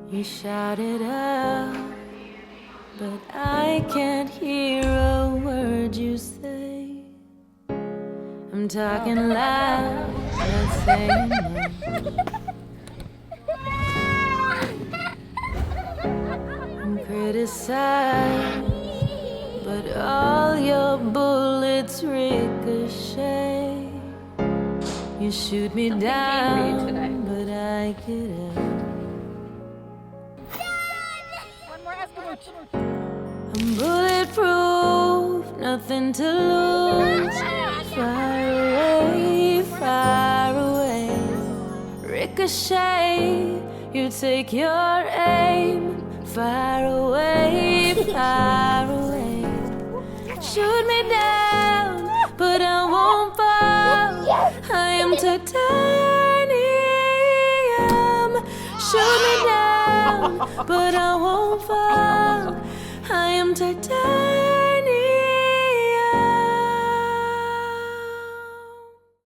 You shout it out, but I can't hear a word you say. I'm talking loud, not saying no. I'm criticized, but all your bullets ricochet. You shoot me down, but I get up. I'm bulletproof, nothing to lose. Far away, far away. Ricochet, you take your aim. Far away, far away. Shoot me down, but I won't fall. I am titanium. Shoot me down, but I won't fall. I am titanium.